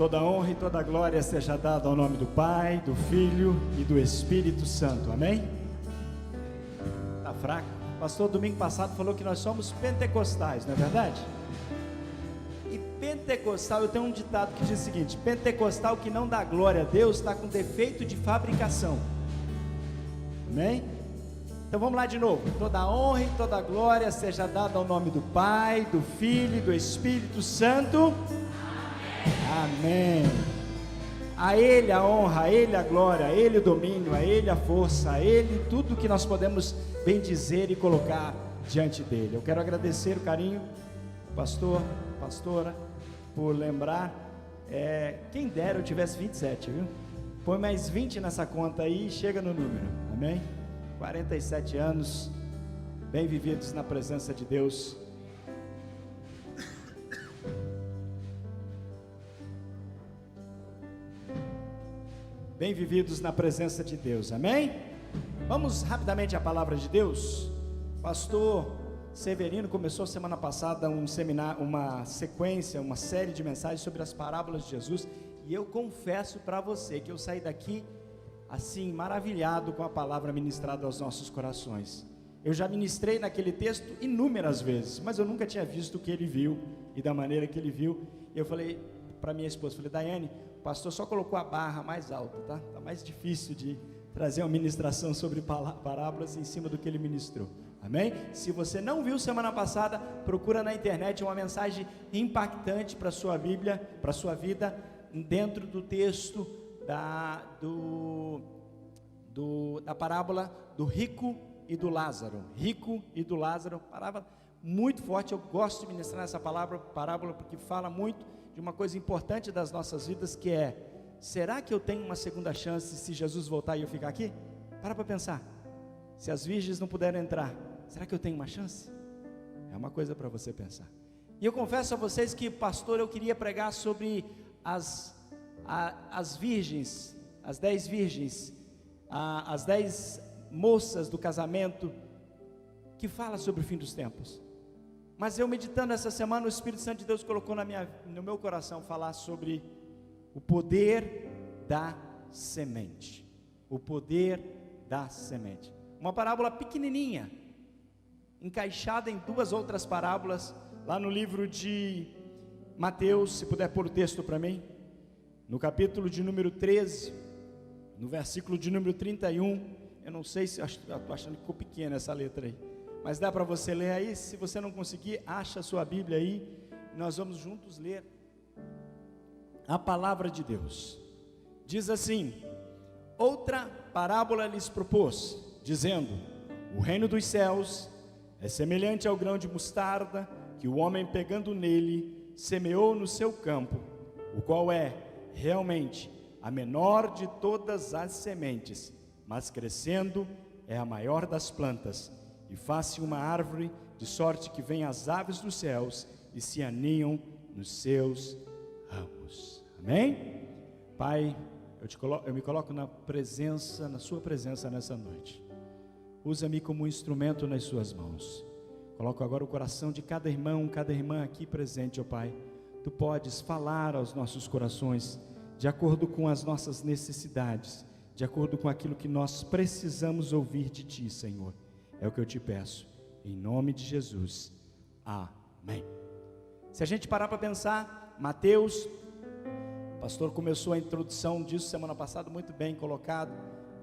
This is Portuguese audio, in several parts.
Toda honra e toda glória seja dada ao nome do Pai, do Filho e do Espírito Santo, amém? Tá fraco? O pastor domingo passado falou que nós somos pentecostais, não é verdade? E pentecostal, eu tenho um ditado que diz o seguinte: pentecostal que não dá glória a Deus está com defeito de fabricação, amém? Então vamos lá de novo. Toda honra e toda glória seja dada ao nome do Pai, do Filho e do Espírito Santo. Amém. A Ele a honra, a Ele a glória, a Ele o domínio, a Ele a força, a Ele tudo que nós podemos bendizer e colocar diante dEle. Eu quero agradecer o carinho, pastor, pastora, por lembrar. Quem dera eu tivesse 27, viu? Põe mais 20 nessa conta aí e chega no número, amém? 47 anos, bem vividos na presença de Deus. Bem vividos na presença de Deus, amém? Vamos rapidamente à palavra de Deus. Pastor Severino começou semana passada um seminário, uma sequência, uma série de mensagens sobre as parábolas de Jesus, e eu confesso para você que eu saí daqui assim, maravilhado com a palavra ministrada aos nossos corações. Eu já ministrei naquele texto inúmeras vezes, mas eu nunca tinha visto o que ele viu, e da maneira que ele viu. E eu falei para minha esposa, falei: Daiane, o pastor só colocou a barra mais alta, tá? Tá mais difícil de trazer uma ministração sobre parábolas em cima do que ele ministrou, amém? Se você não viu semana passada, procura na internet uma mensagem impactante para a sua Bíblia, para a sua vida, dentro do texto da parábola do rico e do Lázaro. Rico e do Lázaro, parábola muito forte. Eu gosto de ministrar essa parábola porque fala muito de uma coisa importante das nossas vidas, que é: será que eu tenho uma segunda chance se Jesus voltar e eu ficar aqui? Para pensar. Se as virgens não puderam entrar, será que eu tenho uma chance? É uma coisa para você pensar. E eu confesso a vocês que, pastor, eu queria pregar sobre as virgens, as 10 virgens, as 10 moças do casamento, que fala sobre o fim dos tempos. Mas eu meditando essa semana, o Espírito Santo de Deus colocou no meu coração falar sobre o poder da semente. O poder da semente. Uma parábola pequenininha, encaixada em 2 outras parábolas, lá no livro de Mateus. Se puder pôr o texto para mim, no capítulo de número 13, no versículo de número 31, eu não sei se, estou achando que ficou pequena essa letra aí, mas dá para você ler aí. Se você não conseguir, acha a sua Bíblia aí, nós vamos juntos ler a palavra de Deus. Diz assim: outra parábola lhes propôs, dizendo: o reino dos céus é semelhante ao grão de mostarda, que o homem, pegando nele, semeou no seu campo, o qual é realmente a menor de todas as sementes, mas crescendo é a maior das plantas, e faz-se uma árvore, de sorte que vêm as aves dos céus e se aninham nos seus ramos. Amém? Pai, eu me coloco na sua presença nessa noite. Usa-me como um instrumento nas suas mãos. Coloco agora o coração de cada irmão, cada irmã aqui presente, ó Pai. Tu podes falar aos nossos corações, de acordo com as nossas necessidades, de acordo com aquilo que nós precisamos ouvir de Ti, Senhor. É o que eu te peço, em nome de Jesus, amém. Se a gente parar para pensar, Mateus, o pastor começou a introdução disso semana passada, muito bem colocado,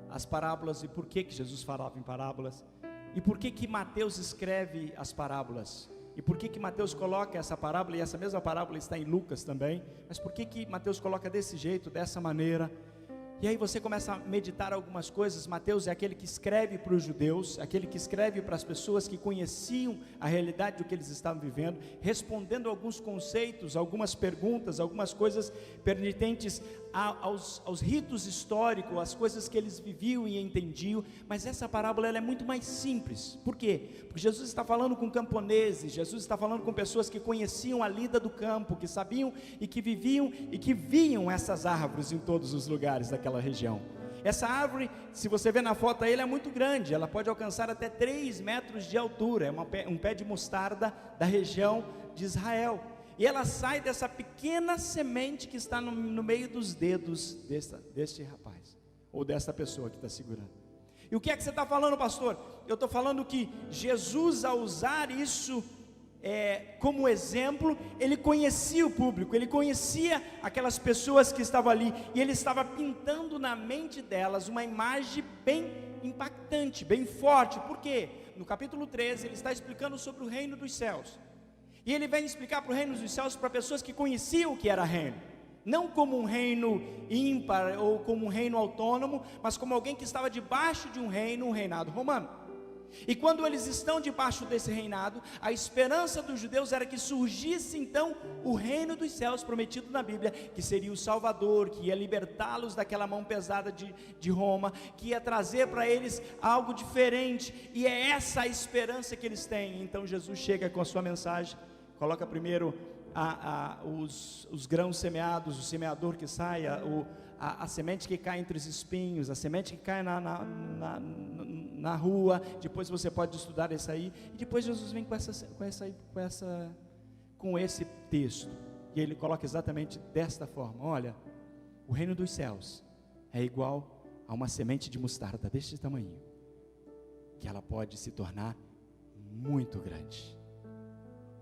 as parábolas e por que Jesus falava em parábolas, e por que Mateus escreve as parábolas, e por que Mateus coloca essa parábola, e essa mesma parábola está em Lucas também, mas por que Mateus coloca desse jeito, dessa maneira? E aí você começa a meditar algumas coisas. Mateus é aquele que escreve para os judeus, aquele que escreve para as pessoas que conheciam a realidade do que eles estavam vivendo, respondendo alguns conceitos, algumas perguntas, algumas coisas pertinentes aos ritos históricos, às coisas que eles viviam e entendiam. Mas essa parábola ela é muito mais simples. Por quê? Porque Jesus está falando com camponeses, Jesus está falando com pessoas que conheciam a lida do campo, que sabiam e que viviam e que viam essas árvores em todos os lugares daquela região. Essa árvore, se você vê na foto aí, ela é muito grande, ela pode alcançar até 3 metros de altura, é um pé de mostarda da região de Israel. e ela sai dessa pequena semente que está no meio dos dedos deste rapaz, ou dessa pessoa que está segurando. E o que é que você está falando, pastor? Eu estou falando que Jesus, ao usar isso como exemplo, ele conhecia o público, ele conhecia aquelas pessoas que estavam ali, e ele estava pintando na mente delas uma imagem bem impactante, bem forte. Por quê? No capítulo 13 ele está explicando sobre o reino dos céus, e ele vem explicar para o reino dos céus para pessoas que conheciam o que era reino, não como um reino ímpar ou como um reino autônomo, mas como alguém que estava debaixo de um reino, um reinado romano. E quando eles estão debaixo desse reinado, a esperança dos judeus era que surgisse então o reino dos céus prometido na Bíblia, que seria o Salvador, que ia libertá-los daquela mão pesada de Roma, que ia trazer para eles algo diferente, e é essa a esperança que eles têm. Então Jesus chega com a sua mensagem, coloca primeiro os grãos semeados, o semeador que sai, a semente que cai entre os espinhos, a semente que cai na rua. Depois você pode estudar isso aí, e depois Jesus vem com esse texto, e ele coloca exatamente desta forma: olha, o reino dos céus é igual a uma semente de mostarda deste tamanho, que ela pode se tornar muito grande.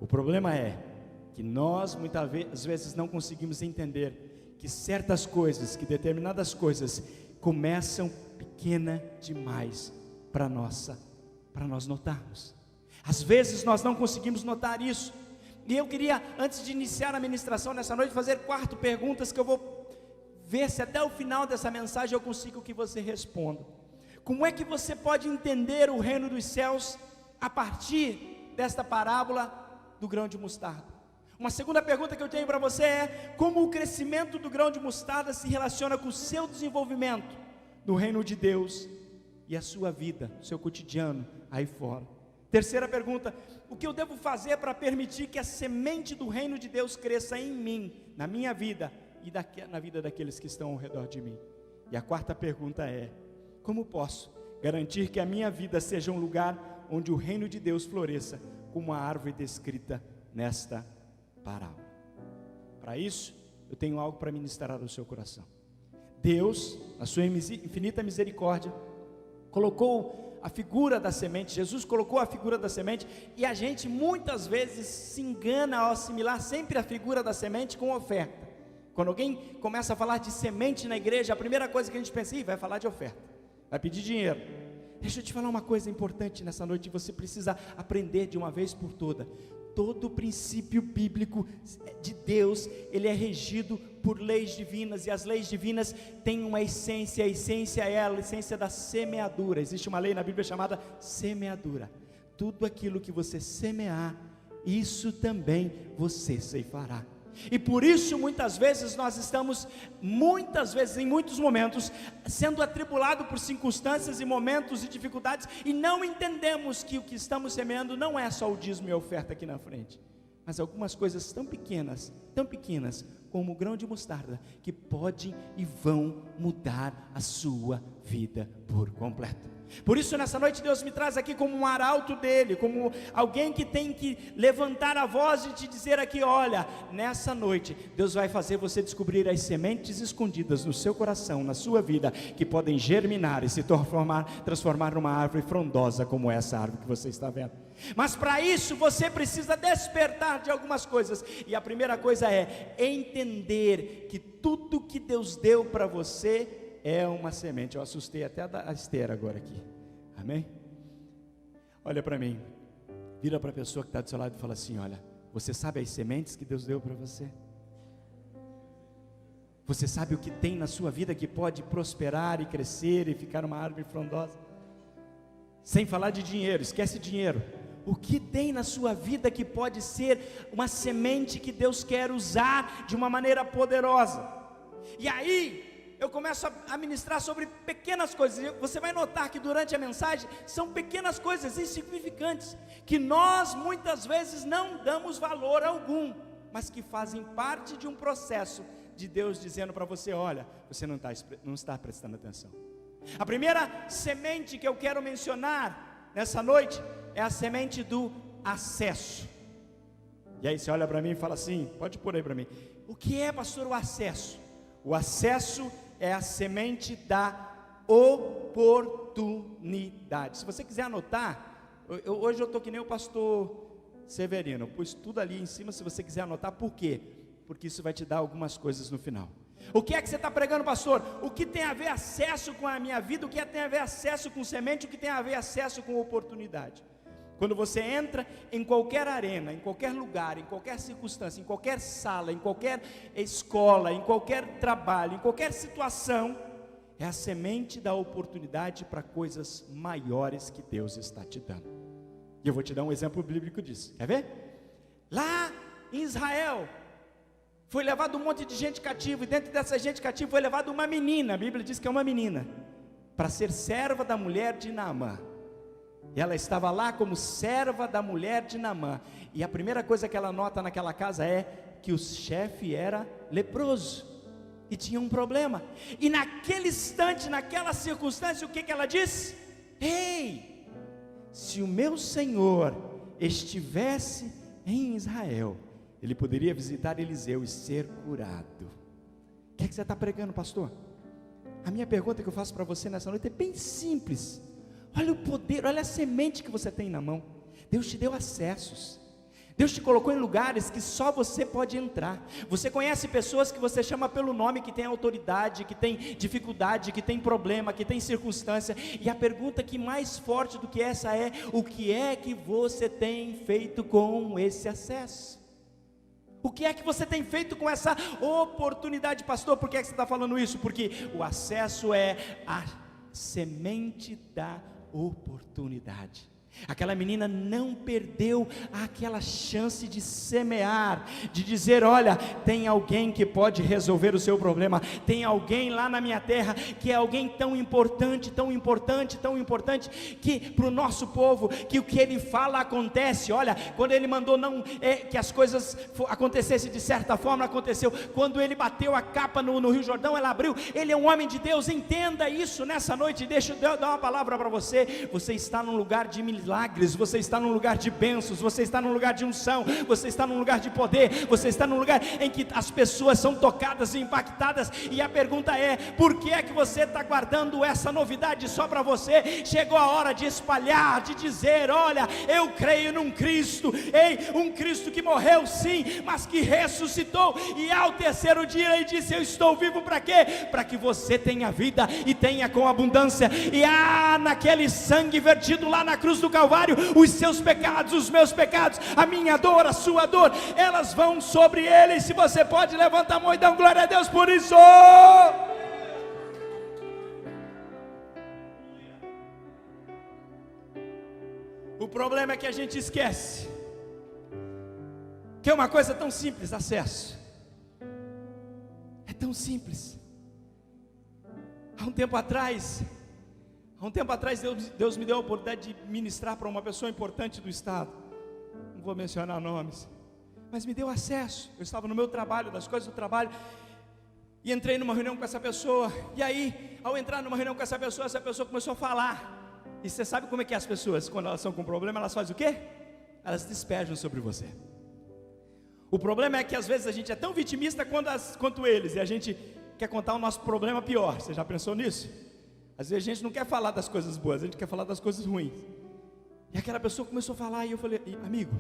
O problema é que nós muitas vezes não conseguimos entender que certas coisas, que determinadas coisas começam pequena demais para nós notarmos. Às vezes nós não conseguimos notar isso. E eu queria, antes de iniciar a ministração nessa noite, fazer 4 perguntas que eu vou ver se até o final dessa mensagem eu consigo que você responda. Como é que você pode entender o reino dos céus a partir desta parábola do grão de mostarda? Uma segunda pergunta que eu tenho para você é: como o crescimento do grão de mostarda se relaciona com o seu desenvolvimento no reino de Deus e a sua vida, o seu cotidiano aí fora? Terceira pergunta: o que eu devo fazer para permitir que a semente do reino de Deus cresça em mim, na minha vida e na vida daqueles que estão ao redor de mim? E a quarta pergunta é: como posso garantir que a minha vida seja um lugar onde o reino de Deus floresça como a árvore descrita nesta parábola? Para isso, eu tenho algo para ministrar ao seu coração. Deus, na sua infinita misericórdia, colocou a figura da semente. Jesus colocou a figura da semente, e a gente muitas vezes se engana ao assimilar sempre a figura da semente com oferta. Quando alguém começa a falar de semente na igreja, a primeira coisa que a gente pensa: vai falar de oferta, vai pedir dinheiro. Deixa eu te falar uma coisa importante nessa noite, você precisa aprender de uma vez por toda. Todo princípio bíblico de Deus, ele é regido por leis divinas, e as leis divinas têm uma essência. A essência é a essência da semeadura. Existe uma lei na Bíblia chamada semeadura. Tudo aquilo que você semear, isso também você ceifará. E por isso muitas vezes nós estamos, em muitos momentos, sendo atribulados por circunstâncias e momentos de dificuldades, e não entendemos que o que estamos semeando não é só o dízimo e a oferta aqui na frente, mas algumas coisas tão pequenas como o grão de mostarda, que podem e vão mudar a sua vida por completo. Por isso nessa noite Deus me traz aqui como um arauto dele, como alguém que tem que levantar a voz e te dizer aqui: olha, nessa noite Deus vai fazer você descobrir as sementes escondidas no seu coração, na sua vida, que podem germinar e se transformar numa árvore frondosa como essa árvore que você está vendo. Mas para isso você precisa despertar de algumas coisas, e a primeira coisa é entender que tudo que Deus deu para você é uma semente. Eu assustei até a Esther agora aqui, amém? Olha para mim, vira para a pessoa que está do seu lado e fala assim: olha, você sabe as sementes que Deus deu para você? Você sabe o que tem na sua vida que pode prosperar e crescer e ficar uma árvore frondosa? Sem falar de dinheiro, esquece dinheiro. O que tem na sua vida que pode ser uma semente que Deus quer usar de uma maneira poderosa? E aí eu começo a ministrar sobre pequenas coisas. Você vai notar que durante a mensagem são pequenas coisas insignificantes, que nós muitas vezes não damos valor algum, mas que fazem parte de um processo de Deus dizendo para você: olha, você não está prestando atenção. A primeira semente que eu quero mencionar nessa noite é a semente do acesso. E aí você olha para mim e fala assim, pode pôr aí para mim, o que é, pastor, o acesso? O acesso é a semente da oportunidade. Se você quiser anotar, hoje eu estou que nem o pastor Severino, pus tudo ali em cima, se você quiser anotar. Por quê? Porque isso vai te dar algumas coisas no final. O que é que você está pregando, pastor? O que tem a ver acesso com a minha vida? O que tem a ver acesso com semente? O que tem a ver acesso com oportunidade? Quando você entra em qualquer arena, em qualquer lugar, em qualquer circunstância, em qualquer sala, em qualquer escola, em qualquer trabalho, em qualquer situação, é a semente da oportunidade para coisas maiores que Deus está te dando. E eu vou te dar um exemplo bíblico disso, quer ver? Lá em Israel, foi levado um monte de gente cativa, e dentro dessa gente cativa foi levada uma menina, a Bíblia diz que é uma menina, para ser serva da mulher de Naamã. E ela estava lá como serva da mulher de Naamã, e a primeira coisa que ela nota naquela casa é que o chefe era leproso, e tinha um problema, e naquele instante, naquela circunstância, o que ela disse? Ei, se o meu Senhor estivesse em Israel, ele poderia visitar Eliseu e ser curado. O que você está pregando, pastor? A minha pergunta que eu faço para você nessa noite é bem simples. Olha o poder, olha a semente que você tem na mão. Deus te deu acessos. Deus te colocou em lugares que só você pode entrar. Você conhece pessoas que você chama pelo nome, que tem autoridade, que tem dificuldade, que tem problema, que tem circunstância. E a pergunta que mais forte do que essa é: o que é que você tem feito com esse acesso? O que é que você tem feito com essa oportunidade, pastor? Por que você está falando isso? Porque o acesso é a semente da oportunidade. Aquela menina não perdeu aquela chance de semear, de dizer: olha, tem alguém que pode resolver o seu problema, tem alguém lá na minha terra, que é alguém tão importante, tão importante, tão importante, que para o nosso povo, que o que ele fala acontece. Olha, quando ele mandou que as coisas acontecessem de certa forma, aconteceu. Quando ele bateu a capa no Rio Jordão, ela abriu. Ele é um homem de Deus, entenda isso nessa noite. Deixa eu dar uma palavra para você. Você está num lugar de milagres, você está num lugar de bênçãos, você está num lugar de unção, você está num lugar de poder, você está num lugar em que as pessoas são tocadas e impactadas. E a pergunta é: por que é que você está guardando essa novidade só para você? Chegou a hora de espalhar, de dizer: olha, eu creio num Cristo, um Cristo que morreu sim, mas que ressuscitou, e ao terceiro dia ele disse: eu estou vivo para quê? Para que você tenha vida e tenha com abundância. E naquele sangue vertido lá na cruz do Calvário, os seus pecados, os meus pecados, a minha dor, a sua dor, elas vão sobre ele. Se você pode, levanta a mão e dá glória a Deus por isso. O problema é que a gente esquece que é uma coisa tão simples: acesso. É tão simples. Há um tempo atrás, Deus me deu a oportunidade de ministrar para uma pessoa importante do estado. Não vou mencionar nomes, mas me deu acesso. Eu estava no meu trabalho, das coisas do trabalho, e entrei numa reunião com essa pessoa. E aí, ao entrar numa reunião com essa pessoa começou a falar. E você sabe como é que as pessoas, quando elas estão com problema, elas fazem o quê? Elas despejam sobre você. O problema é que às vezes a gente é tão vitimista quanto eles, e a gente quer contar o nosso problema pior. Você já pensou nisso? Às vezes a gente não quer falar das coisas boas, a gente quer falar das coisas ruins. E aquela pessoa começou a falar, e eu falei: amigo,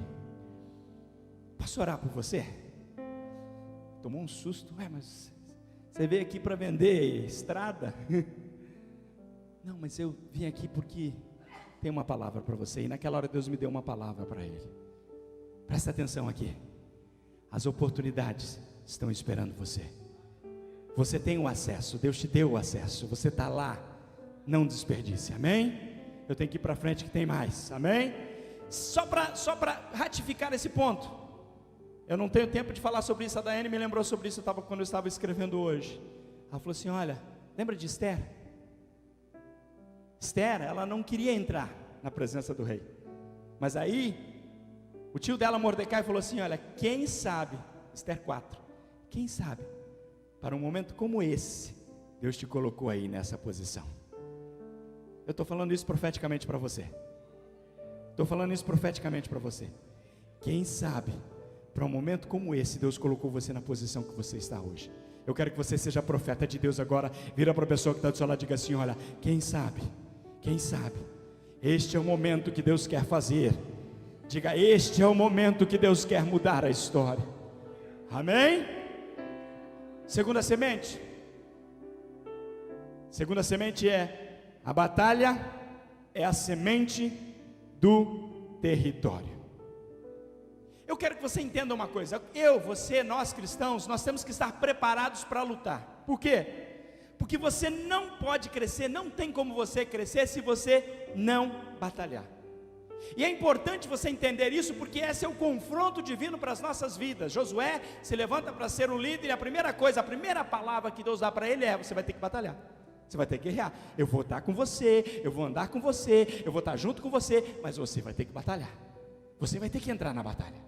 posso orar por você? Tomou um susto. Mas você veio aqui para vender estrada? Não, mas eu vim aqui porque tem uma palavra para você. E naquela hora Deus me deu uma palavra para ele. Presta atenção aqui. As oportunidades estão esperando você. Você tem o acesso, Deus te deu o acesso, você está lá. Não desperdice, amém? Eu tenho que ir para frente que tem mais, amém? Só para ratificar esse ponto, eu não tenho tempo de falar sobre isso. A Daiane me lembrou sobre isso quando eu estava escrevendo hoje. Ela falou assim: olha, lembra de Esther? Esther, ela não queria entrar na presença do rei, mas aí o tio dela, Mordecai, falou assim: olha, quem sabe, Esther 4, quem sabe, para um momento como esse, Deus te colocou aí nessa posição. Eu estou falando isso profeticamente para você. Estou falando isso profeticamente para você. Quem sabe, Para um momento como esse, Deus colocou você na posição que você está hoje. Eu quero que você seja profeta de Deus agora. Vira para a pessoa que está do seu lado e diga assim: olha, quem sabe, este é o momento que Deus quer fazer. Diga: este é o momento que Deus quer mudar a história. Amém? Segunda semente. Segunda semente é: a batalha é a semente do território. Eu quero que você entenda uma coisa. Eu, você, nós cristãos, nós temos que estar preparados para lutar. Por quê? Porque você não pode crescer, não tem como você crescer se você não batalhar. E é importante você entender isso, porque esse é o confronto divino para as nossas vidas. Josué se levanta para ser um líder, e a primeira palavra que Deus dá para ele é: você vai ter que batalhar, você vai ter que guerrear. Eu vou estar com você, eu vou andar com você, eu vou estar junto com você, mas você vai ter que batalhar, você vai ter que entrar na batalha.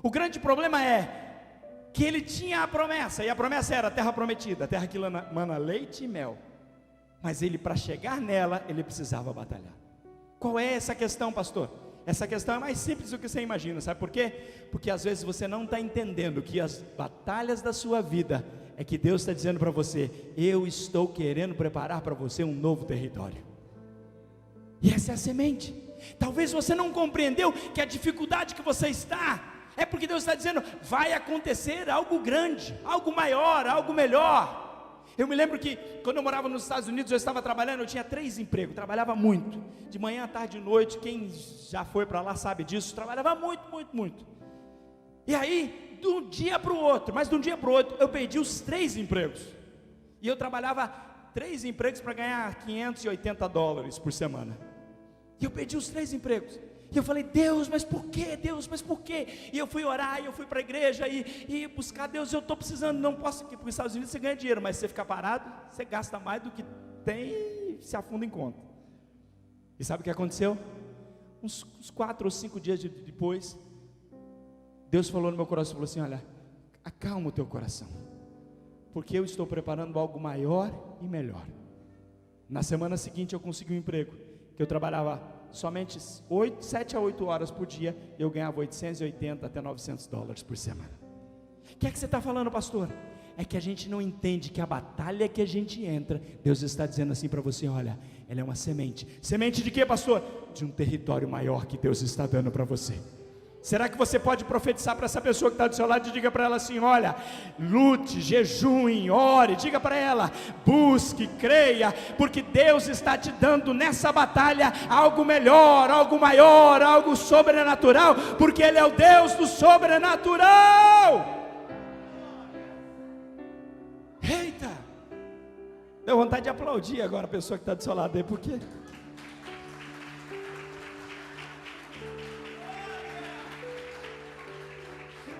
O grande problema é que ele tinha a promessa, e a promessa era a terra prometida, a terra que mana leite e mel, mas ele, para chegar nela, ele precisava batalhar. Qual é essa questão, pastor? Essa questão é mais simples do que você imagina, sabe por quê? Porque às vezes você não está entendendo que as batalhas da sua vida é que Deus está dizendo para você: eu estou querendo preparar para você um novo território. E essa é a semente. Talvez você não compreendeu que a dificuldade que você está é porque Deus está dizendo: vai acontecer algo grande, algo maior, algo melhor. Eu me lembro que quando eu morava nos Estados Unidos, eu estava trabalhando, eu tinha 3 empregos, trabalhava muito, de manhã, à tarde e noite. Quem já foi para lá sabe disso, trabalhava muito. E aí, de um dia para o outro, eu perdi os 3 empregos, e eu trabalhava 3 empregos para ganhar $580 por semana, e eu perdi os 3 empregos. E eu falei: Deus, mas por quê? Deus, mas por quê? E eu fui orar, e eu fui para a igreja, e buscar Deus. Eu estou precisando, não posso, porque nos Estados Unidos você ganha dinheiro, mas se você ficar parado, você gasta mais do que tem e se afunda em conta. E sabe o que aconteceu? Uns 4 ou 5 dias depois, Deus falou no meu coração, falou assim: olha, acalma o teu coração, porque eu estou preparando algo maior e melhor. Na semana seguinte eu consegui um emprego, que eu trabalhava somente 7 a 8 horas por dia, eu ganhava $880 até $900 por semana. O que é que você está falando, pastor? É que a gente não entende que a batalha que a gente entra, Deus está dizendo assim para você: olha, ela é uma semente. Semente de quê, pastor? De um território maior que Deus está dando para você. Será que você pode profetizar para essa pessoa que está do seu lado e diga para ela assim: olha, lute, jejue, ore, diga para ela, busque, creia, porque Deus está te dando nessa batalha algo melhor, algo maior, algo sobrenatural, porque Ele é o Deus do sobrenatural. Eita, deu vontade de aplaudir agora a pessoa que está do seu lado aí, porque...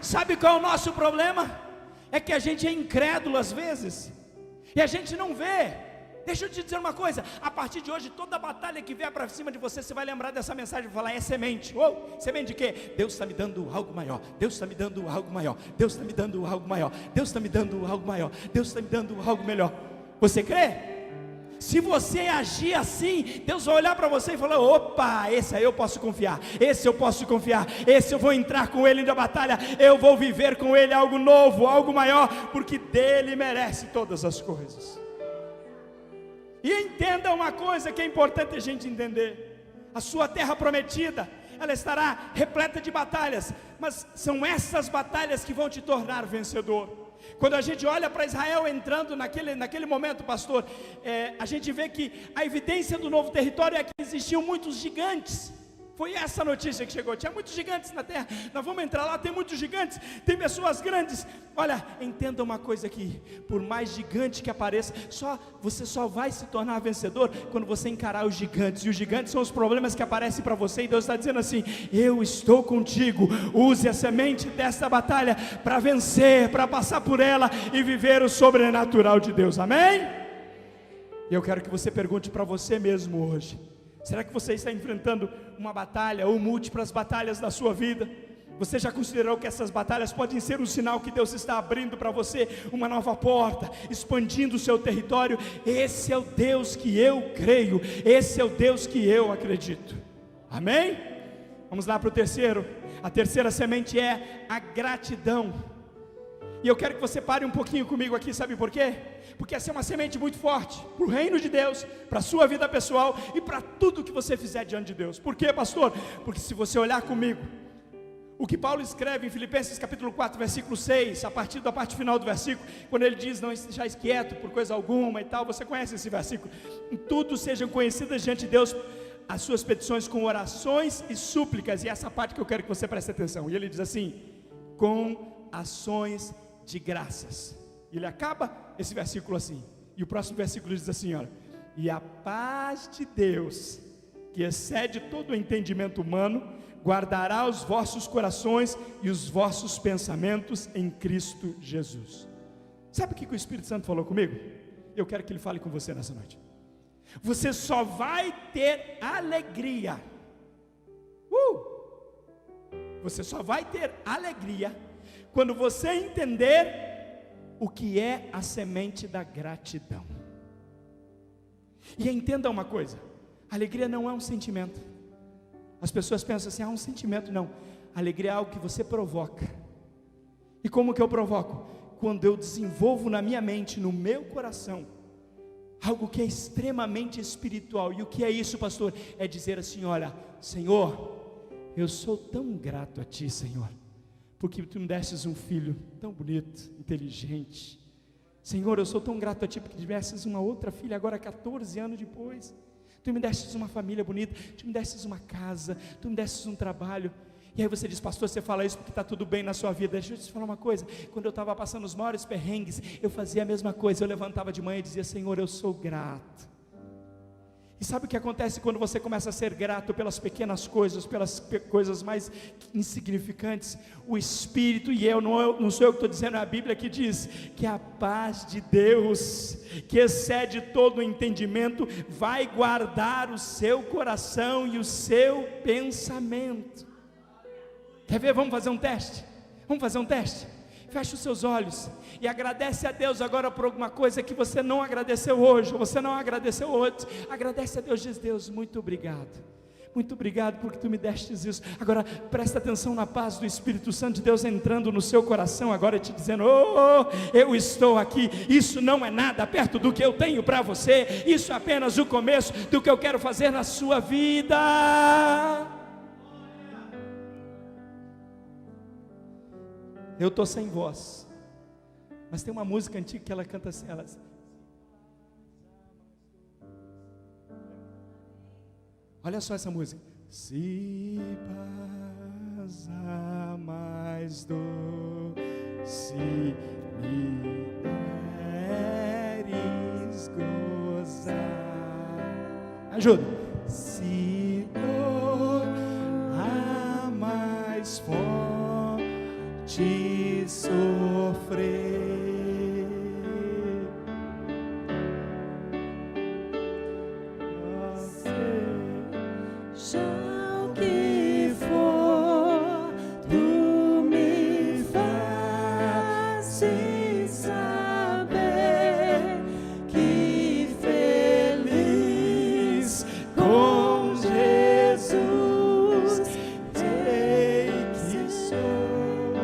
Sabe qual é o nosso problema? É que a gente é incrédulo às vezes, e a gente não vê. Deixa eu te dizer uma coisa: a partir de hoje, toda batalha que vier para cima de você, você vai lembrar dessa mensagem e falar: é semente. Semente de quê? Deus está me dando algo maior, Deus está me dando algo maior, Deus está me dando algo maior, Deus está me dando algo maior, Deus está me dando algo melhor. Você crê? Se você agir assim, Deus vai olhar para você e falar: opa, esse aí eu posso confiar, esse eu posso confiar, esse eu vou entrar com ele na batalha, eu vou viver com ele algo novo, algo maior, porque dele merece todas as coisas. E entenda uma coisa que é importante a gente entender: a sua terra prometida, ela estará repleta de batalhas, mas são essas batalhas que vão te tornar vencedor. Quando a gente olha para Israel entrando naquele momento, pastor, a gente vê que a evidência do novo território é que existiam muitos gigantes. Foi essa notícia que chegou: tinha muitos gigantes na terra. Nós vamos entrar lá, tem muitos gigantes, tem pessoas grandes. Olha, entenda uma coisa aqui: por mais gigante que apareça, você só vai se tornar vencedor quando você encarar os gigantes. E os gigantes são os problemas que aparecem para você, e Deus está dizendo assim: eu estou contigo. Use a semente desta batalha para vencer, para passar por ela e viver o sobrenatural de Deus. Amém? E eu quero que você pergunte para você mesmo hoje: será que você está enfrentando uma batalha ou múltiplas batalhas na sua vida? Você já considerou que essas batalhas podem ser um sinal que Deus está abrindo para você uma nova porta, expandindo o seu território? Esse é o Deus que eu creio, esse é o Deus que eu acredito. Amém? Vamos lá para o terceiro. A terceira semente é a gratidão. E eu quero que você pare um pouquinho comigo aqui, sabe por quê? Porque essa é uma semente muito forte para o reino de Deus, para a sua vida pessoal e para tudo que você fizer diante de Deus. Por quê, pastor? Porque se você olhar comigo, o que Paulo escreve em Filipenses capítulo 4, versículo 6, a partir da parte final do versículo, quando ele diz, não estejais quieto por coisa alguma e tal, você conhece esse versículo, em tudo sejam conhecidas diante de Deus as suas petições com orações e súplicas, e essa parte que eu quero que você preste atenção, e ele diz assim, com ações de graças, e ele acaba esse versículo assim, e o próximo versículo diz assim, olha, e a paz de Deus, que excede todo o entendimento humano, guardará os vossos corações e os vossos pensamentos em Cristo Jesus. Sabe o que o Espírito Santo falou comigo? Eu quero que ele fale com você nessa noite. Você só vai ter alegria, você só vai ter alegria quando você entender o que é a semente da gratidão. E entenda uma coisa, alegria não é um sentimento. As pessoas pensam assim, um sentimento. Não, alegria é algo que você provoca. E como que eu provoco? Quando eu desenvolvo na minha mente, no meu coração, algo que é extremamente espiritual. E o que é isso, pastor? É dizer assim, olha, Senhor, eu sou tão grato a Ti, Senhor, porque Tu me destes um filho tão bonito, inteligente. Senhor, eu sou tão grato a Ti, porque tivesses uma outra filha agora 14 anos depois. Tu me destes uma família bonita, Tu me destes uma casa, Tu me destes um trabalho. E aí você diz, pastor, você fala isso porque está tudo bem na sua vida. Deixa eu te falar uma coisa, quando eu estava passando os maiores perrengues, eu fazia a mesma coisa, eu levantava de manhã e dizia, Senhor, eu sou grato. E sabe o que acontece quando você começa a ser grato pelas pequenas coisas, pelas coisas mais insignificantes? O Espírito, e eu não sou eu que estou dizendo, é a Bíblia que diz que a paz de Deus, que excede todo o entendimento, vai guardar o seu coração e o seu pensamento. Quer ver? Vamos fazer um teste? Vamos fazer um teste? Feche os seus olhos e agradece a Deus agora por alguma coisa que você não agradeceu hoje, ou você não agradeceu ontem. Agradece a Deus, diz, Deus, muito obrigado porque Tu me destes isso. Agora presta atenção na paz do Espírito Santo de Deus entrando no seu coração agora e te dizendo, eu estou aqui, isso não é nada perto do que eu tenho para você, isso é apenas o começo do que eu quero fazer na sua vida. Eu estou sem voz, mas tem uma música antiga que ela canta assim, olha só essa música. Se paz a mais doce me deres gozar, ajuda. Se dor a mais forte sofrer, seja o que for, Tu me fazes saber que feliz com Jesus sei que sou.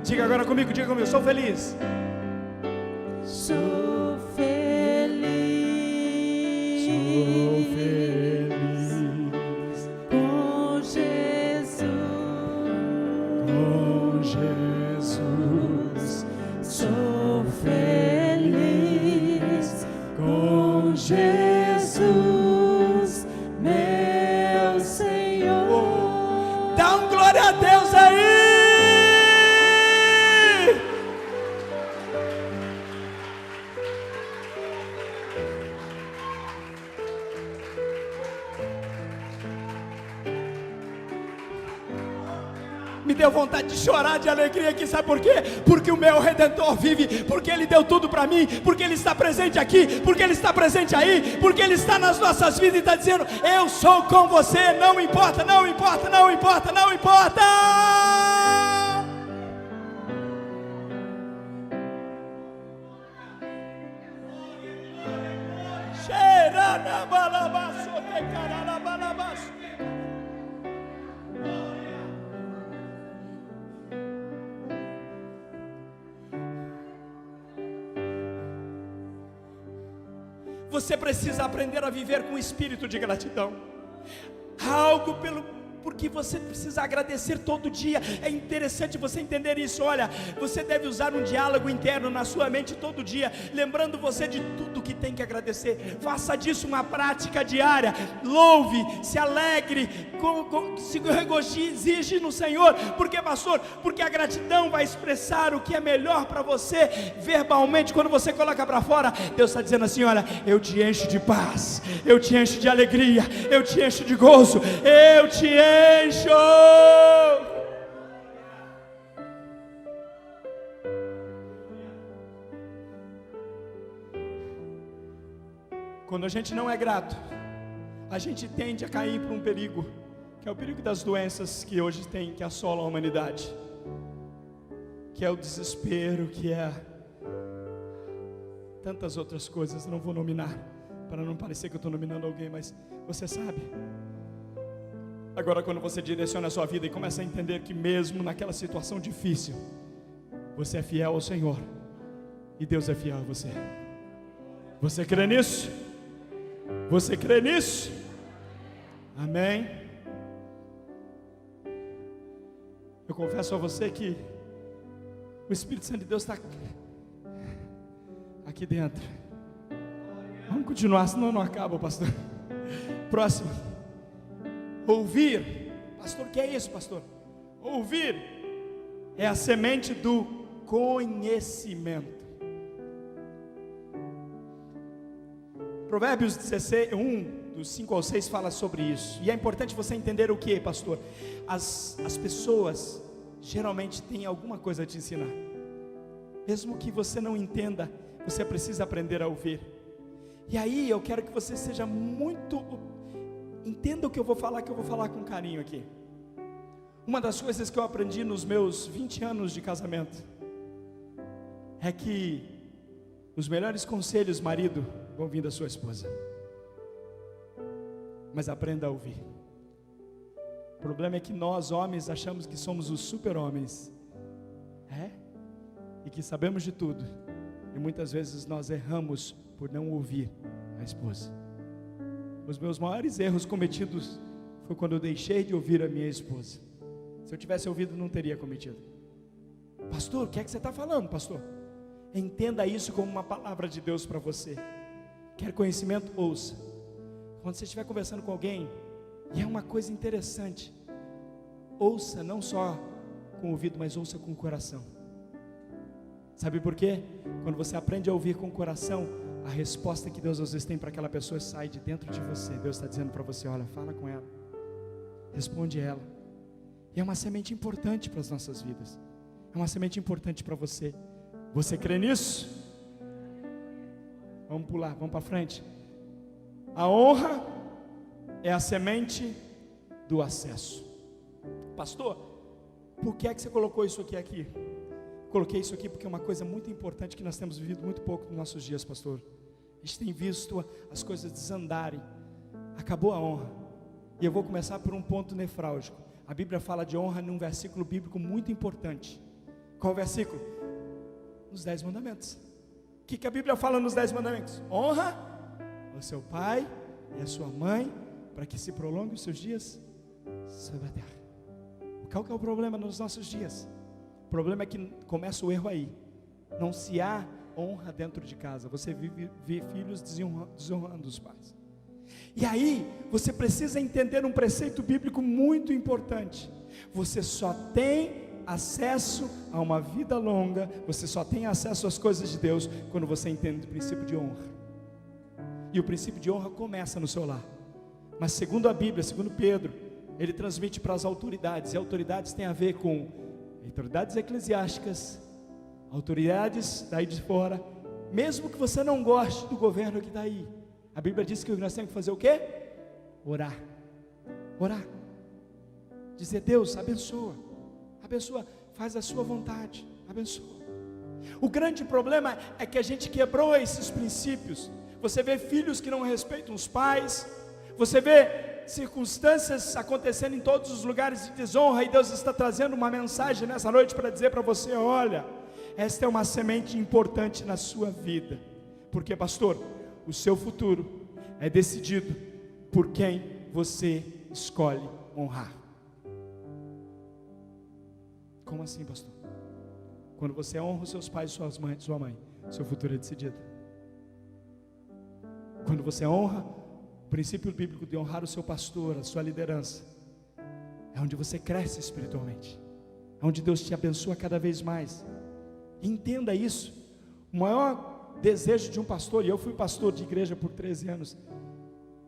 Diga agora comigo, sou feliz. Sou feliz. Sou feliz. Com Jesus. Com Jesus. Sou feliz. Com Jesus, meu Senhor. Dá um glória a Deus aí. Me deu vontade de chorar de alegria aqui, sabe por quê? Porque o meu Redentor vive, porque Ele deu tudo para mim, porque Ele está presente aqui, porque Ele está presente aí, porque Ele está nas nossas vidas e está dizendo, eu sou com você, não importa, não importa, não importa, não importa. Cheirana balabaço, te carana balabaço. Você precisa aprender a viver com espírito de gratidão. Algo porque você precisa agradecer todo dia. É interessante você entender isso. Olha, você deve usar um diálogo interno na sua mente todo dia, lembrando você de tudo que tem que agradecer. Faça disso uma prática diária. Louve, se alegre, se regozije no Senhor. Por que, pastor? Porque a gratidão vai expressar o que é melhor para você verbalmente. Quando você coloca para fora, Deus está dizendo assim: olha, eu te encho de paz, eu te encho de alegria, eu te encho de gozo, eu te encho. Quando a gente não é grato, a gente tende a cair para um perigo, que é o perigo das doenças que hoje que assolam a humanidade, que é o desespero, que é tantas outras coisas. Não vou nominar, para não parecer que eu estou nominando alguém, mas você sabe. Agora, quando você direciona a sua vida e começa a entender que mesmo naquela situação difícil, você é fiel ao Senhor, e Deus é fiel a você. Você crê nisso? Você crê nisso? Amém? Eu confesso a você que o Espírito Santo de Deus está aqui dentro. Vamos continuar, senão não acaba, pastor. Próximo. Ouvir. Pastor, o que é isso, pastor? Ouvir é a semente do conhecimento. Provérbios 16, 1, dos 5 ao 6 fala sobre isso. E é importante você entender o que, pastor? As pessoas geralmente têm alguma coisa a te ensinar. Mesmo que você não entenda, você precisa aprender a ouvir. E aí eu quero que você seja muito... Entenda o que eu vou falar com carinho aqui. Uma das coisas que eu aprendi nos meus 20 anos de casamento é que os melhores conselhos, marido, vão vir da sua esposa. Mas aprenda a ouvir. O problema é que nós, homens, achamos que somos os super-homens. E que sabemos de tudo. E muitas vezes nós erramos por não ouvir a esposa. Os meus maiores erros cometidos foi quando eu deixei de ouvir a minha esposa. Se eu tivesse ouvido, não teria cometido. Pastor, o que é que você está falando, pastor? Entenda isso como uma palavra de Deus para você. Quer conhecimento? Ouça. Quando você estiver conversando com alguém, e é uma coisa interessante, ouça não só com o ouvido, mas ouça com o coração. Sabe por quê? Quando você aprende a ouvir com o coração, a resposta que Deus às vezes tem para aquela pessoa sai de dentro de você. Deus está dizendo para você: olha, fala com ela, responde ela. E é uma semente importante para as nossas vidas. É uma semente importante para você. Você crê nisso? Vamos pular, vamos para frente. A honra é a semente do acesso. Pastor, por que é que você colocou isso aqui? Coloquei isso aqui porque é uma coisa muito importante que nós temos vivido muito pouco nos nossos dias, pastor. A gente tem visto as coisas desandarem. Acabou a honra. E eu vou começar por um ponto nefrálgico. A Bíblia fala de honra num versículo bíblico muito importante. Qual o versículo? Nos 10 mandamentos. O que a Bíblia fala nos 10 mandamentos? Honra o seu pai e a sua mãe, para que se prolongue os seus dias sobre a terra. Qual que é o problema nos nossos dias? O problema é que começa o erro aí. Não se há honra dentro de casa. Você vê filhos desonrando os pais. E aí, você precisa entender um preceito bíblico muito importante. Você só tem acesso a uma vida longa, você só tem acesso às coisas de Deus quando você entende o princípio de honra. E o princípio de honra começa no seu lar. Mas segundo a Bíblia, segundo Pedro, ele transmite para as autoridades. E autoridades têm a ver com autoridades eclesiásticas, autoridades daí de fora. Mesmo que você não goste do governo que está aí, a Bíblia diz que nós temos que fazer o quê? Orar. Orar. Dizer: Deus, abençoa. Abençoa, faz a sua vontade. Abençoa. O grande problema é que a gente quebrou esses princípios. Você vê filhos que não respeitam os pais. Você vê circunstâncias acontecendo em todos os lugares de desonra. E Deus está trazendo uma mensagem nessa noite para dizer para você: olha, esta é uma semente importante na sua vida. Porque, pastor, o seu futuro é decidido por quem você escolhe honrar. Como assim, pastor? Quando você honra os seus pais e sua mãe, seu futuro é decidido. Quando você honra o princípio bíblico de honrar o seu pastor, a sua liderança, é onde você cresce espiritualmente, é onde Deus te abençoa cada vez mais. Entenda isso. O maior desejo de um pastor, e eu fui pastor de igreja por 13 anos,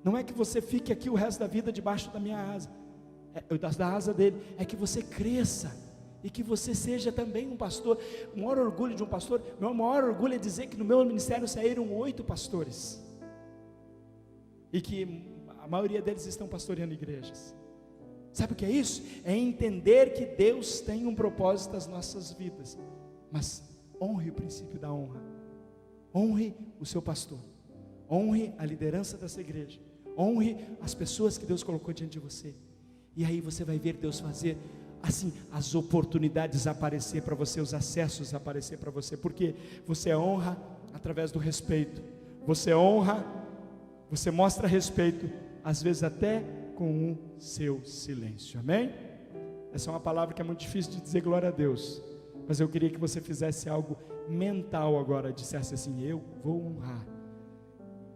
não é que você fique aqui o resto da vida debaixo da minha asa, da asa dele, é que você cresça e que você seja também um pastor. O maior orgulho de um pastor, meu maior orgulho é dizer que no meu ministério saíram 8 pastores, e que a maioria deles estão pastoreando igrejas. Sabe o que é isso? É entender que Deus tem um propósito nas nossas vidas, mas honre o princípio da honra, honre o seu pastor, honre a liderança dessa igreja, honre as pessoas que Deus colocou diante de você, e aí você vai ver Deus fazer assim, as oportunidades aparecer para você, os acessos aparecer para você, porque você honra através do respeito, você honra, você mostra respeito, às vezes até com o seu silêncio, amém? Essa é uma palavra que é muito difícil de dizer glória a Deus, mas eu queria que você fizesse algo mental agora, dissesse assim: eu vou honrar,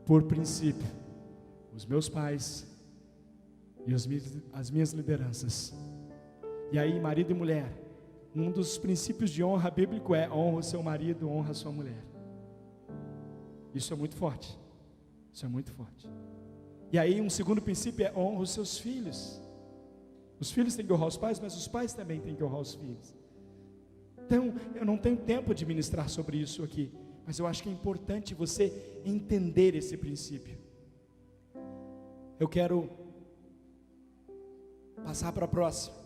por princípio, os meus pais e as minhas lideranças. E aí, marido e mulher, um dos princípios de honra bíblico é: honra o seu marido, honra a sua mulher. Isso é muito forte, isso é muito forte. E aí um segundo princípio é: honra os seus filhos. Os filhos têm que honrar os pais, mas os pais também têm que honrar os filhos. Então, eu não tenho tempo de ministrar sobre isso aqui, mas eu acho que é importante você entender esse princípio. Eu quero passar para a próxima.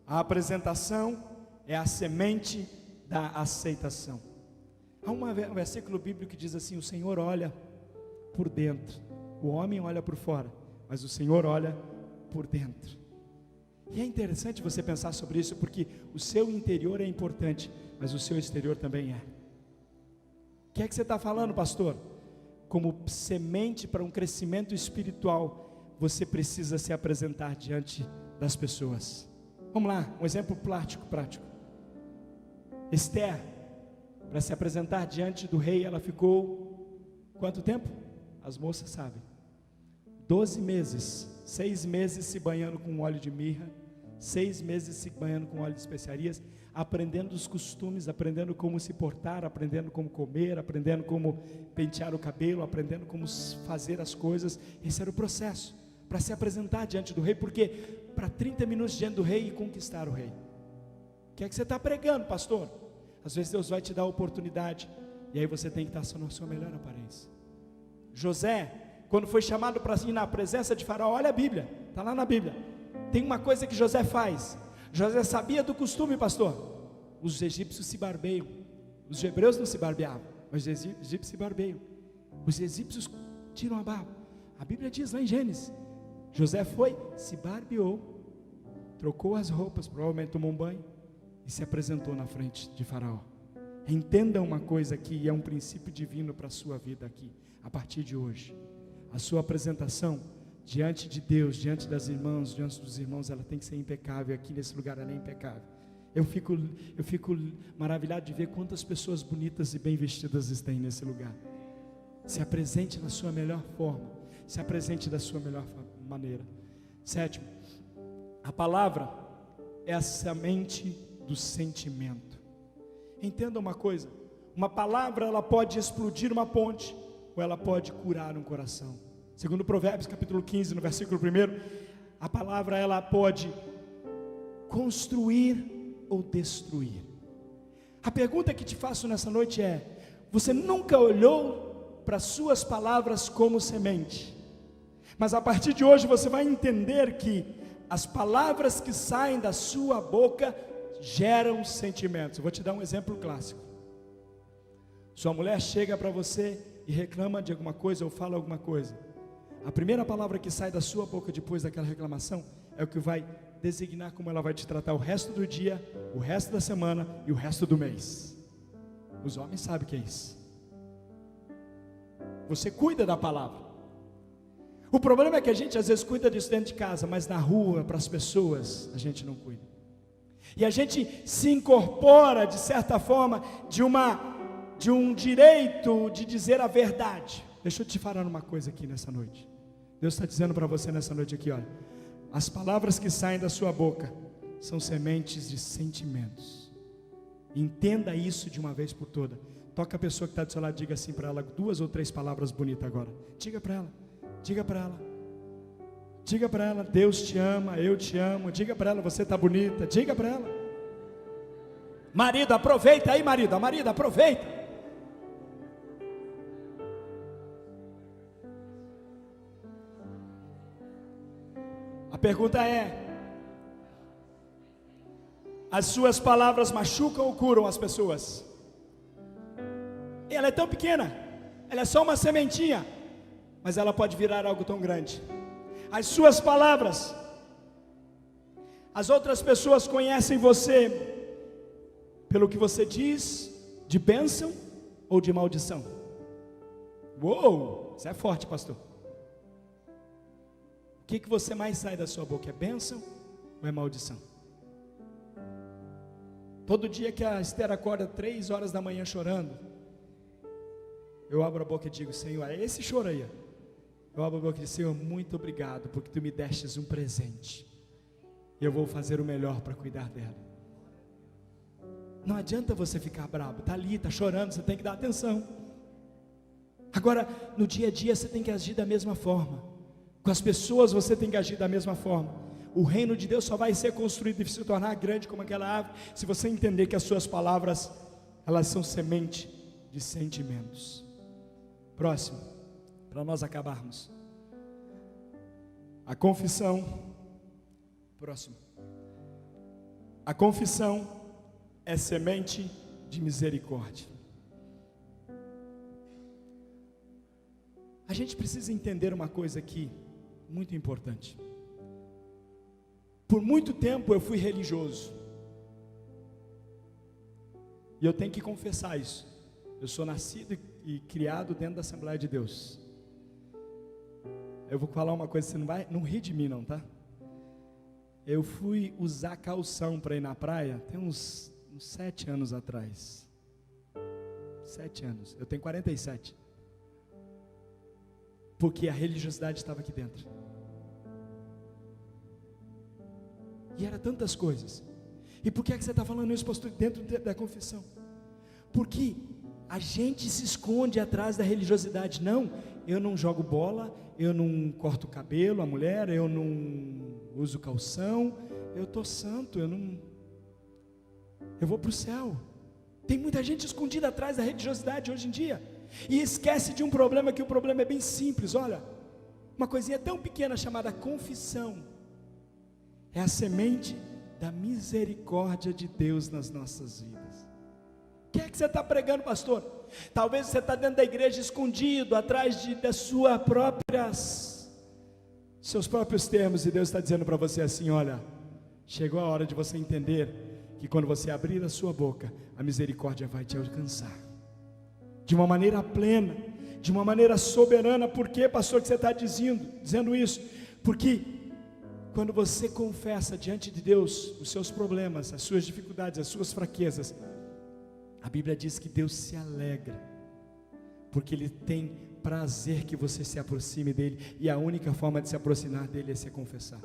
A apresentação é a semente da aceitação. Há um versículo bíblico que diz assim: o Senhor olha por dentro, o homem olha por fora, mas o Senhor olha por dentro. E é interessante você pensar sobre isso, porque o seu interior é importante, mas o seu exterior também é. O que é que você está falando, pastor? Como semente para um crescimento espiritual, você precisa se apresentar diante das pessoas. Vamos lá, um exemplo prático. Esther, para se apresentar diante do rei, ela ficou quanto tempo? As moças sabem. 12 meses, 6 meses se banhando com óleo de mirra, 6 meses se banhando com óleo de especiarias, aprendendo os costumes, aprendendo como se portar, aprendendo como comer, aprendendo como pentear o cabelo, aprendendo como fazer as coisas. Esse era o processo, para se apresentar diante do rei, porque para 30 minutos diante do rei e conquistar o rei. O que é que você está pregando, pastor? Às vezes Deus vai te dar a oportunidade, e aí você tem que estar na sua melhor aparência. José, quando foi chamado para ir na presença de Faraó, olha a Bíblia, está lá na Bíblia, tem uma coisa que José faz. José sabia do costume, pastor. Os egípcios se barbeiam, os hebreus não se barbeavam, mas os egípcios se barbeiam. Os egípcios tiram a barba. A Bíblia diz lá em Gênesis, José foi, se barbeou, trocou as roupas, provavelmente tomou um banho e se apresentou na frente de Faraó. Entenda uma coisa aqui, é um princípio divino para a sua vida aqui, a partir de hoje. A sua apresentação diante de Deus, diante das irmãs, diante dos irmãos, ela tem que ser impecável. Aqui nesse lugar ela é impecável. Eu fico maravilhado de ver quantas pessoas bonitas e bem vestidas têm nesse lugar. Se apresente na sua melhor forma, se apresente da sua melhor maneira. 7, a palavra é a semente do sentimento. Entenda uma coisa, uma palavra ela pode explodir uma ponte, ou ela pode curar um coração. Segundo Provérbios capítulo 15, no versículo 1, a palavra ela pode construir ou destruir. A pergunta que te faço nessa noite é: você nunca olhou para suas palavras como semente? Mas a partir de hoje você vai entender que as palavras que saem da sua boca geram sentimentos. Eu vou te dar um exemplo clássico. Sua mulher chega para você e reclama de alguma coisa ou fala alguma coisa. A primeira palavra que sai da sua boca depois daquela reclamação é o que vai designar como ela vai te tratar o resto do dia, o resto da semana e o resto do mês. Os homens sabem o que é isso. Você cuida da palavra. O problema é que a gente às vezes cuida disso dentro de casa, mas na rua, para as pessoas, a gente não cuida. E a gente se incorpora, de certa forma, de um direito de dizer a verdade. Deixa eu te falar uma coisa aqui nessa noite. Deus está dizendo para você nessa noite aqui, olha. As palavras que saem da sua boca são sementes de sentimentos. Entenda isso de uma vez por toda. Toca a pessoa que está do seu lado, diga assim para ela 2 ou 3 palavras bonitas agora. Diga para ela, diga para ela. Diga para ela, Deus te ama, eu te amo. Diga para ela, você está bonita. Diga para ela. Marido, aproveita aí, marido. Marido, aproveita. A pergunta é: as suas palavras machucam ou curam as pessoas? Ela é tão pequena, ela é só uma sementinha, mas ela pode virar algo tão grande. As suas palavras, as outras pessoas conhecem você pelo que você diz, de bênção ou de maldição. Uou, isso é forte, pastor. O que você mais sai da sua boca? É bênção ou é maldição? Todo dia que a Esther acorda 3 horas da manhã chorando, eu abro a boca e digo: Senhor, é esse choro aí. Eu abro a boca e digo: Senhor, muito obrigado, porque Tu me destes um presente. Eu vou fazer o melhor para cuidar dela. Não adianta você ficar bravo, está ali, está chorando, você tem que dar atenção. Agora, no dia a dia você tem que agir da mesma forma. Com as pessoas você tem que agir da mesma forma. O reino de Deus só vai ser construído e se tornar grande como aquela árvore, se você entender que as suas palavras, elas são semente de sentimentos. Próximo, para nós acabarmos. A confissão. Próximo. A confissão é semente de misericórdia. A gente precisa entender uma coisa aqui, muito importante. Por muito tempo eu fui religioso. E eu tenho que confessar isso. Eu sou nascido e criado dentro da Assembleia de Deus. Eu vou falar uma coisa, você não ri de mim não, tá? Eu fui usar calção para ir na praia, tem uns 7 anos atrás. 7 anos, eu tenho 47. Porque a religiosidade estava aqui dentro. E era tantas coisas. E por que é que você está falando isso, pastor, dentro da confissão? Porque a gente se esconde atrás da religiosidade. Não, eu não jogo bola, eu não corto o cabelo, a mulher, eu não uso calção, eu estou santo, eu vou para o céu. Tem muita gente escondida atrás da religiosidade hoje em dia, e esquece de um problema, que o problema é bem simples. Olha, uma coisinha tão pequena chamada confissão, é a semente da misericórdia de Deus nas nossas vidas. O que é que você está pregando, pastor? Talvez você está dentro da igreja escondido, atrás seus próprios termos, e Deus está dizendo para você assim: olha, chegou a hora de você entender que quando você abrir a sua boca, a misericórdia vai te alcançar, de uma maneira plena, de uma maneira soberana. Por que, pastor, que você está dizendo isso? Porque quando você confessa diante de Deus os seus problemas, as suas dificuldades, as suas fraquezas, a Bíblia diz que Deus se alegra, porque Ele tem prazer que você se aproxime dEle, e a única forma de se aproximar dEle é se confessar.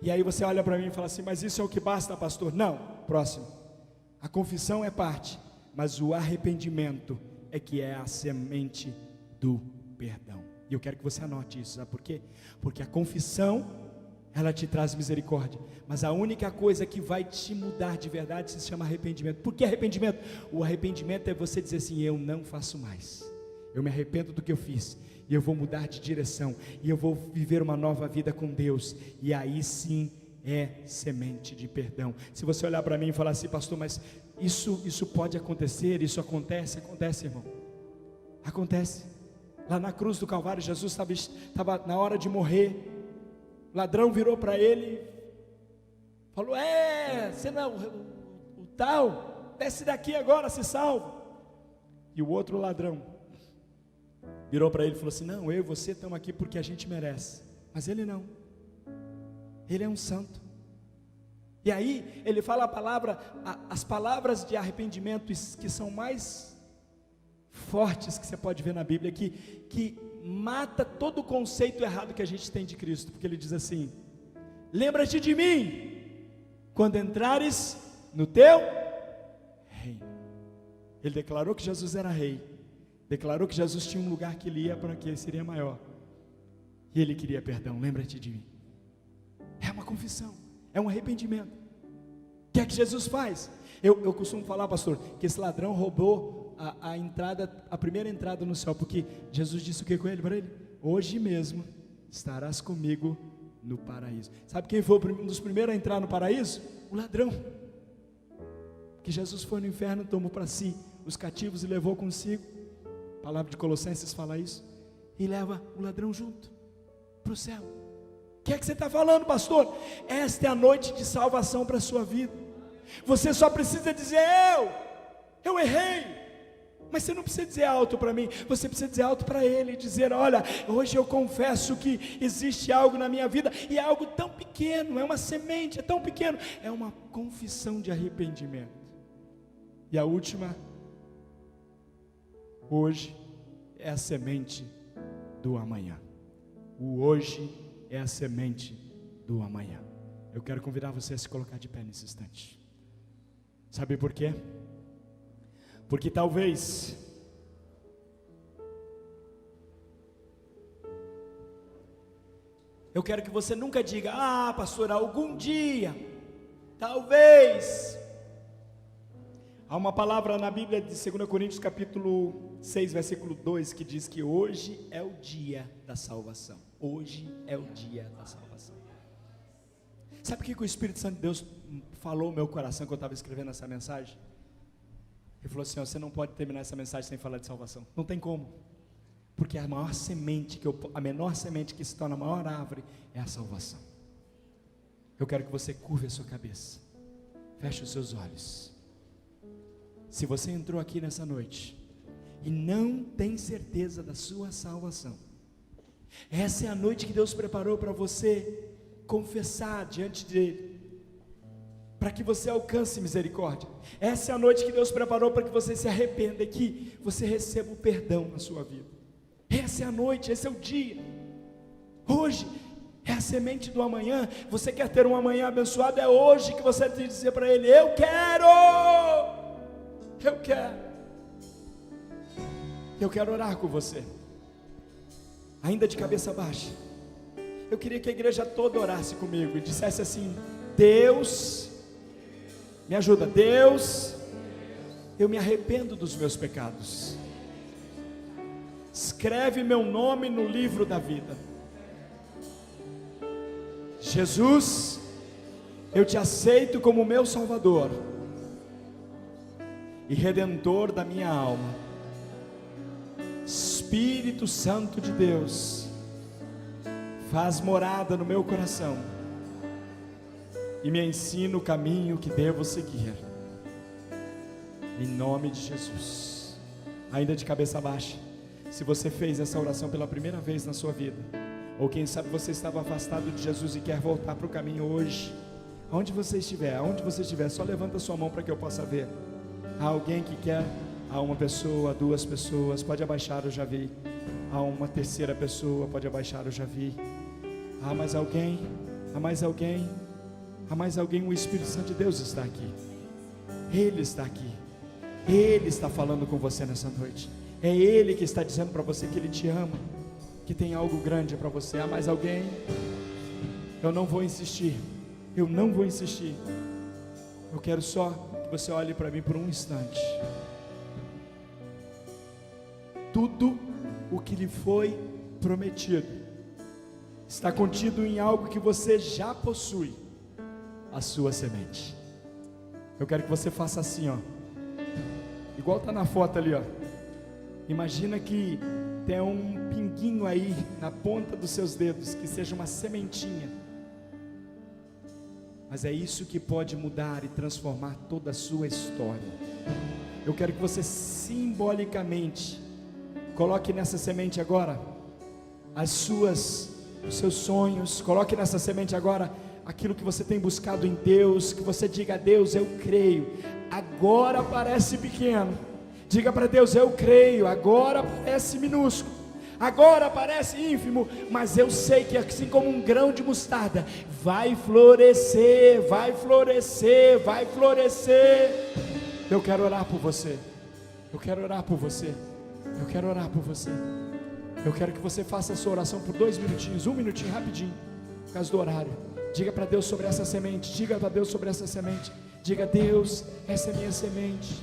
E aí você olha para mim e fala assim: mas isso é o que basta, pastor? Não, próximo. A confissão é parte, mas o arrependimento é que é a semente do perdão. E eu quero que você anote isso, sabe por quê? Porque a confissão, ela te traz misericórdia, mas a única coisa que vai te mudar de verdade se chama arrependimento. Por que arrependimento? O arrependimento é você dizer assim: eu não faço mais, eu me arrependo do que eu fiz, e eu vou mudar de direção, e eu vou viver uma nova vida com Deus, e aí sim é semente de perdão. Se você olhar para mim e falar assim: pastor, mas isso pode acontecer, isso acontece, irmão, acontece. Lá na cruz do Calvário, Jesus estava na hora de morrer. O ladrão virou para ele, falou: você não é o tal, desce daqui agora, se salva. E o outro ladrão virou para ele e falou assim: não, eu e você estamos aqui porque a gente merece. Mas ele não. Ele é um santo. E aí ele fala as palavras de arrependimento que são mais fortes que você pode ver na Bíblia, que mata todo o conceito errado que a gente tem de Cristo, porque ele diz assim: lembra-te de mim quando entrares no teu reino. Ele declarou que Jesus era rei, declarou que Jesus tinha um lugar que ele ia para que ele seria maior, e ele queria perdão. Lembra-te de mim. É uma confissão, é um arrependimento. O que é que Jesus faz? Eu costumo falar, pastor, que esse ladrão roubou a primeira entrada no céu, porque Jesus disse o que com ele para ele? Hoje mesmo estarás comigo no paraíso. Sabe quem foi um dos primeiros a entrar no paraíso? O ladrão. Que Jesus foi no inferno, tomou para si os cativos e levou consigo. A palavra de Colossenses fala isso. E leva o ladrão junto para o céu. O que é que você está falando, pastor? Esta é a noite de salvação para a sua vida. Você só precisa dizer: eu errei. Mas você não precisa dizer alto para mim, você precisa dizer alto para ele, dizer: olha, hoje eu confesso que existe algo na minha vida, e é algo tão pequeno, é uma semente, é tão pequeno, é uma confissão de arrependimento. E a última: hoje é a semente do amanhã. O hoje é a semente do amanhã. Eu quero convidar você a se colocar de pé nesse instante. Sabe por quê? Porque talvez eu quero que você nunca diga: ah, pastor, algum dia, talvez. Há uma palavra na Bíblia de 2 Coríntios capítulo 6, versículo 2, que diz que hoje é o dia da salvação. Hoje é o dia da salvação. Sabe o que o Espírito Santo de Deus falou no meu coração quando eu estava escrevendo essa mensagem? Ele falou assim: ó, você não pode terminar essa mensagem sem falar de salvação. Não tem como. Porque a maior semente, a menor semente que se torna a maior árvore é a salvação. Eu quero que você curve a sua cabeça, feche os seus olhos. Se você entrou aqui nessa noite e não tem certeza da sua salvação, essa é a noite que Deus preparou para você confessar diante dele, para que você alcance misericórdia. Essa é a noite que Deus preparou para que você se arrependa e que você receba o perdão na sua vida. Essa é a noite, esse é o dia. Hoje é a semente do amanhã. Você quer ter um amanhã abençoado? É hoje que você tem que dizer para ele: eu quero orar com você. Ainda de cabeça baixa, eu queria que a igreja toda orasse comigo e dissesse assim: Deus, me ajuda. Deus, eu me arrependo dos meus pecados. Escreve meu nome no livro da vida. Jesus, eu te aceito como meu Salvador e Redentor da minha alma. Espírito Santo de Deus, faz morada no meu coração e me ensina o caminho que devo seguir, em nome de Jesus. Ainda de cabeça baixa, se você fez essa oração pela primeira vez na sua vida, ou quem sabe você estava afastado de Jesus e quer voltar para o caminho hoje, aonde você estiver, só levanta sua mão para que eu possa ver. Há alguém que quer? Há uma pessoa, duas pessoas, pode abaixar, eu já vi. Há uma terceira pessoa, pode abaixar, eu já vi. Há mais alguém? Há mais alguém? Há mais alguém? O Espírito Santo de Deus está aqui. Ele está aqui. Ele está falando com você nessa noite. É Ele que está dizendo para você que Ele te ama, que tem algo grande para você. Há mais alguém? Eu não vou insistir. Eu não vou insistir. Eu quero só que você olhe para mim por um instante. Tudo o que lhe foi prometido está contido em algo que você já possui, a sua semente. Eu quero que você faça assim, ó, igual está na foto ali, ó. Imagina que tem um pinguinho aí na ponta dos seus dedos, que seja uma sementinha. Mas é isso que pode mudar e transformar toda a sua história. Eu quero que você simbolicamente coloque nessa semente agora os seus sonhos. Coloque nessa semente agora aquilo que você tem buscado em Deus. Que você diga a Deus: eu creio. Agora parece pequeno. Diga para Deus: eu creio. Agora parece minúsculo, agora parece ínfimo, mas eu sei que assim como um grão de mostarda, vai florescer, vai florescer, vai florescer. Eu quero orar por você. Eu quero orar por você. Eu quero orar por você. Eu quero que você faça a sua oração por 2 minutinhos, 1 minutinho, rapidinho, por causa do horário. Diga para Deus sobre essa semente. Diga para Deus sobre essa semente. Diga: Deus, essa é minha semente.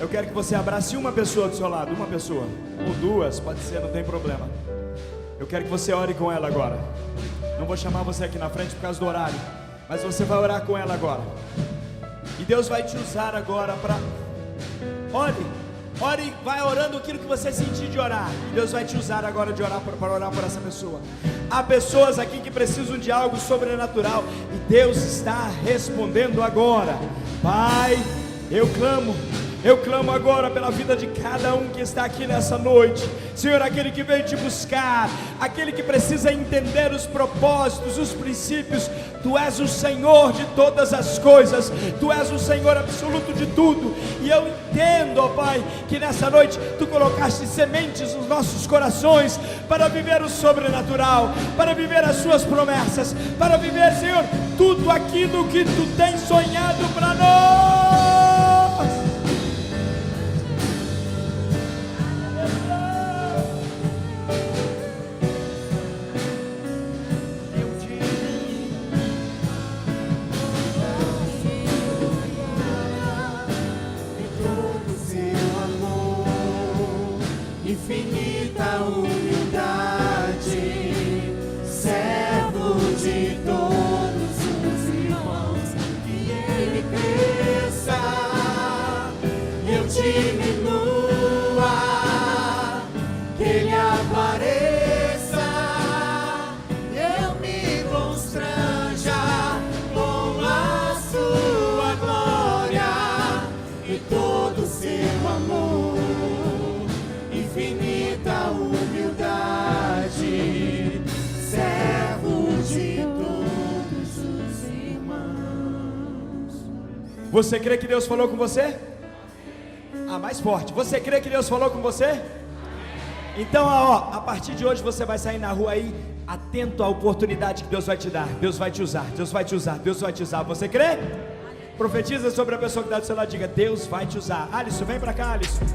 Eu quero que você abrace uma pessoa do seu lado, uma pessoa, ou 2, pode ser, não tem problema. Eu quero que você ore com ela agora. Não vou chamar você aqui na frente por causa do horário, mas você vai orar com ela agora. E Deus vai te usar agora para... Ore, vai orando aquilo que você sentir de orar. E Deus vai te usar agora de orar para orar por essa pessoa. Há pessoas aqui que precisam de algo sobrenatural, e Deus está respondendo agora. Pai, eu clamo agora pela vida de cada um que está aqui nessa noite. Senhor, aquele que veio te buscar, aquele que precisa entender os propósitos, os princípios. Tu és o Senhor de todas as coisas, Tu és o Senhor absoluto de tudo. E eu entendo, ó Pai, que nessa noite Tu colocaste sementes nos nossos corações para viver o sobrenatural, para viver as Suas promessas, para viver, Senhor, tudo aquilo que Tu tens sonhado para nós. Infinita humildade, servo de todos os irmãos. Que Ele cresça, eu diminua, que Ele apareça, eu me constranja com a Sua glória e todo o Seu amor. Infinita humildade, servo de todos os irmãos. Você crê que Deus falou com você? Ah, mais forte. Você crê que Deus falou com você? Então, a partir de hoje você vai sair na rua aí, atento à oportunidade que Deus vai te dar. Deus vai te usar, Deus vai te usar, Deus vai te usar. Você crê? Profetiza sobre a pessoa que está do seu lado, diga: Deus vai te usar. Alisson, vem para cá, Alisson.